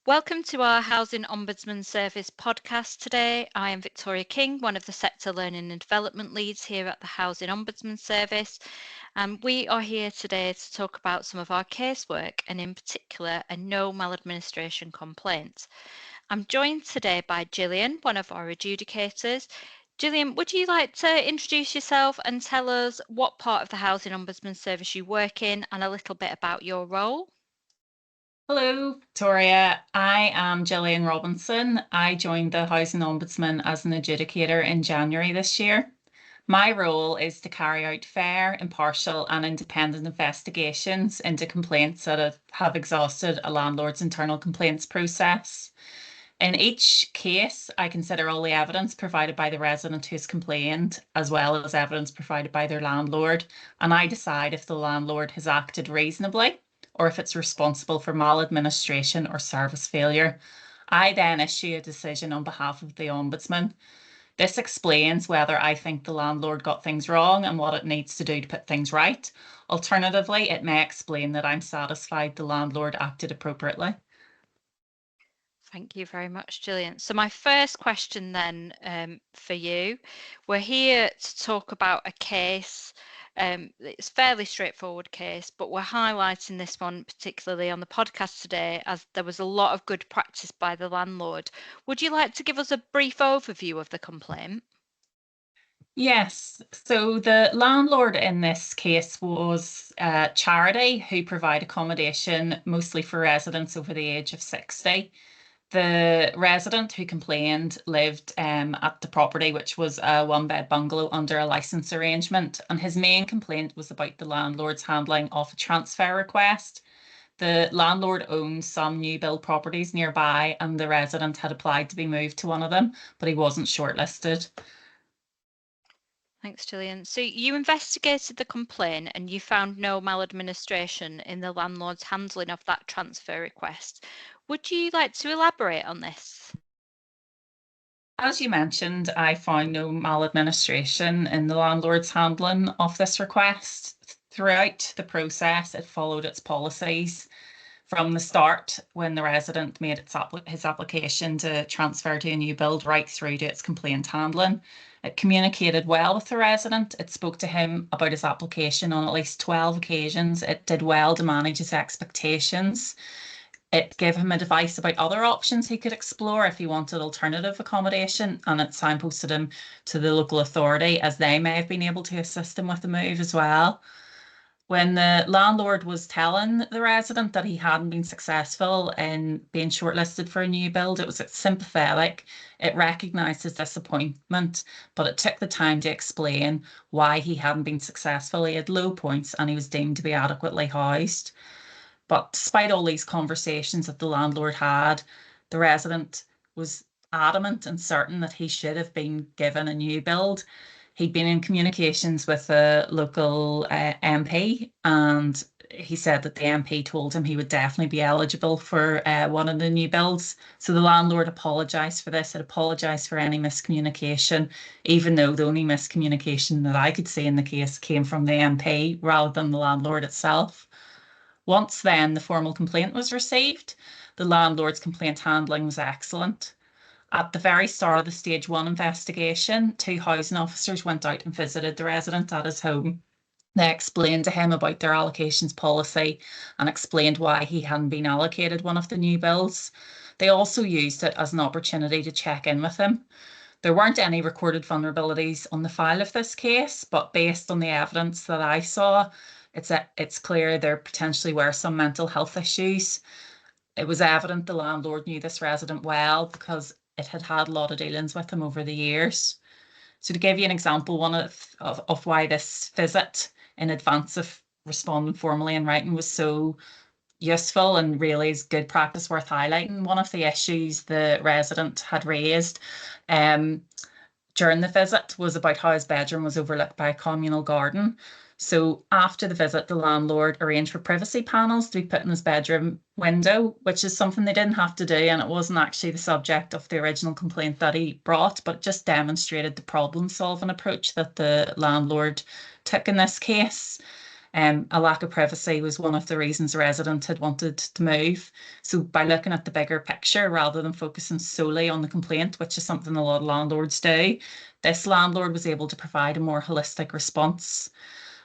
Welcome to our Housing Ombudsman Service podcast today. I am Victoria King, one of the Sector Learning and Development Leads here at the Housing Ombudsman Service. And we are here today to talk about some of our casework and in particular a no maladministration complaint. I'm joined today by Gillian, one of our adjudicators. Gillian, would you like to introduce yourself and tell us what part of the Housing Ombudsman Service you work in and a little bit about your role? Hello, Victoria. I am Gillian Robinson. I joined the Housing Ombudsman as an adjudicator in January this year. My role is to carry out fair, impartial, and independent investigations into complaints that have exhausted a landlord's internal complaints process. In each case, I consider all the evidence provided by the resident who's complained, as well as evidence provided by their landlord, and I decide if the landlord has acted reasonably or if it's responsible for maladministration or service failure. I then issue a decision on behalf of the Ombudsman. This explains whether I think the landlord got things wrong and what it needs to do to put things right. Alternatively, it may explain that I'm satisfied the landlord acted appropriately. Thank you very much, Gillian. So my first question then for you, we're here to talk about a case. It's a fairly straightforward case, but we're highlighting this one particularly on the podcast today as there was a lot of good practice by the landlord. Would you like to give us a brief overview of the complaint? Yes, so the landlord in this case was a charity who provide accommodation mostly for residents over the age of 60. The resident who complained lived at the property, which was a one-bed bungalow under a license arrangement, and his main complaint was about the landlord's handling of a transfer request. The landlord owned some new build properties nearby, and the resident had applied to be moved to one of them, but he wasn't shortlisted. Thanks, Gillian. So you investigated the complaint and you found no maladministration in the landlord's handling of that transfer request. Would you like to elaborate on this? As you mentioned, I found no maladministration in the landlord's handling of this request. Throughout the process, it followed its policies. From the start, when the resident made his application to transfer to a new build, right through to its complaint handling. It communicated well with the resident. It spoke to him about his application on at least 12 occasions. It did well to manage his expectations. It gave him advice about other options he could explore if he wanted alternative accommodation, and it signposted him to the local authority as they may have been able to assist him with the move as well. When the landlord was telling the resident that he hadn't been successful in being shortlisted for a new build, it was sympathetic. It recognised his disappointment, but it took the time to explain why he hadn't been successful. He had low points and he was deemed to be adequately housed. But despite all these conversations that the landlord had, the resident was adamant and certain that he should have been given a new build. He'd been in communications with a local MP, and he said that the MP told him he would definitely be eligible for one of the new builds. So the landlord apologised for this. It apologised for any miscommunication, even though the only miscommunication that I could see in the case came from the MP rather than the landlord itself. Once then the formal complaint was received, the landlord's complaint handling was excellent. At the very start of the stage one investigation, two housing officers went out and visited the resident at his home. They explained to him about their allocations policy and explained why he hadn't been allocated one of the new builds. They also used it as an opportunity to check in with him. There weren't any recorded vulnerabilities on the file of this case, but based on the evidence that I saw, it's clear there potentially were some mental health issues. It was evident the landlord knew this resident well because it had had a lot of dealings with him over the years. So to give you an example, one of why this visit in advance of responding formally in writing was so useful and really is good practice worth highlighting. One of the issues the resident had raised during the visit was about how his bedroom was overlooked by a communal garden. So after the visit, the landlord arranged for privacy panels to be put in his bedroom window, which is something they didn't have to do, and it wasn't actually the subject of the original complaint that he brought, but it just demonstrated the problem-solving approach that the landlord took in this case. A lack of privacy was one of the reasons the resident had wanted to move. So by looking at the bigger picture rather than focusing solely on the complaint, which is something a lot of landlords do, this landlord was able to provide a more holistic response.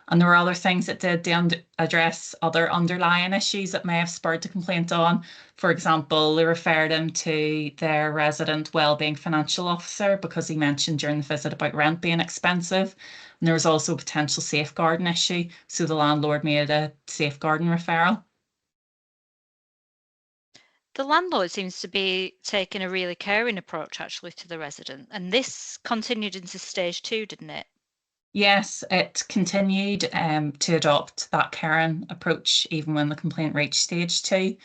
And there were other things that did to address other underlying issues that may have spurred the complaint on. For example, they referred him to their resident wellbeing financial officer because he mentioned during the visit about rent being expensive. And there was also a potential safeguarding issue, so the landlord made a safeguarding referral. The landlord seems to be taking a really caring approach actually to the resident, and this continued into stage 2, didn't it? Yes, it continued to adopt that caring approach even when the complaint reached stage 2.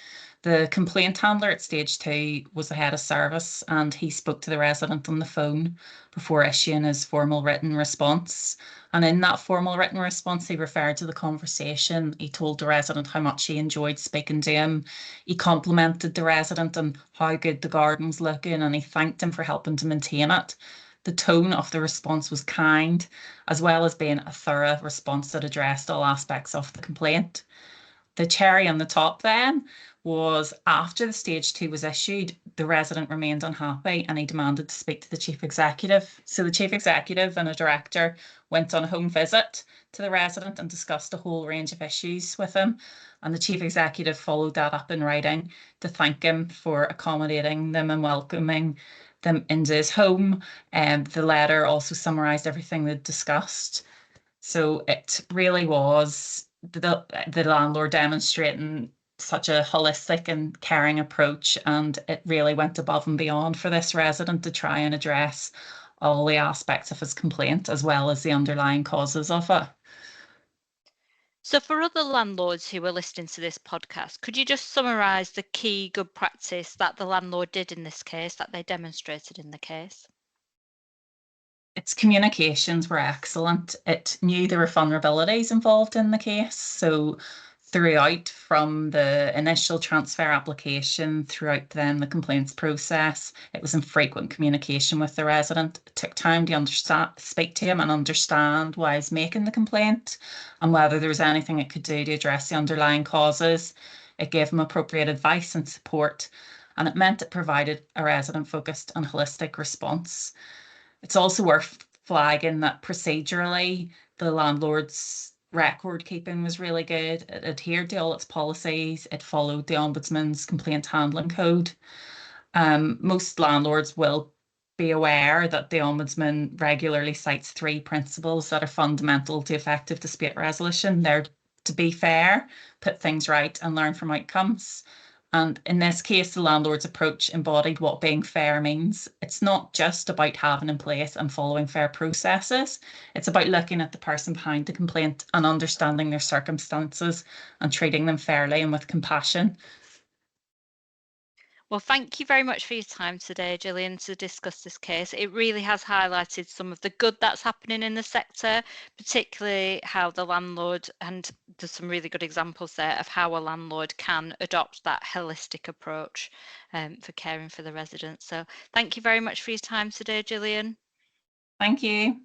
The complaint handler at stage 2 was the head of service and he spoke to the resident on the phone before issuing his formal written response. And in that formal written response, he referred to the conversation. He told the resident how much he enjoyed speaking to him. He complimented the resident on how good the garden was looking and he thanked him for helping to maintain it. The tone of the response was kind, as well as being a thorough response that addressed all aspects of the complaint. The cherry on the top then was after the stage 2 was issued, the resident remained unhappy and he demanded to speak to the chief executive. So the chief executive and a director went on a home visit to the resident and discussed a whole range of issues with him. And the chief executive followed that up in writing to thank him for accommodating them and welcoming them into his home. And the letter also summarised everything they'd discussed. So it really was the landlord demonstrating such a holistic and caring approach, and it really went above and beyond for this resident to try and address all the aspects of his complaint as well as the underlying causes of it. So, for other landlords who are listening to this podcast, could you just summarise the key good practice that the landlord did in this case, that they demonstrated in the case? Its communications were excellent. It knew there were vulnerabilities involved in the case. So throughout, from the initial transfer application throughout then the complaints process, it was in frequent communication with the resident. It took time to speak to him and understand why he's making the complaint and whether there was anything it could do to address the underlying causes. It gave him appropriate advice and support, and it meant it provided a resident-focused and holistic response. It's also worth flagging that procedurally, the landlord's record keeping was really good. It adhered to all its policies. It followed the Ombudsman's complaint handling code. Most landlords will be aware that the Ombudsman regularly cites 3 principles that are fundamental to effective dispute resolution. They're to be fair, put things right, and learn from outcomes. And in this case, the landlord's approach embodied what being fair means. It's not just about having in place and following fair processes. It's about looking at the person behind the complaint and understanding their circumstances and treating them fairly and with compassion. Well, thank you very much for your time today, Gillian, to discuss this case. It really has highlighted some of the good that's happening in the sector, particularly how the landlord, and there's some really good examples there of how a landlord can adopt that holistic approach for caring for the residents. So thank you very much for your time today, Gillian. Thank you.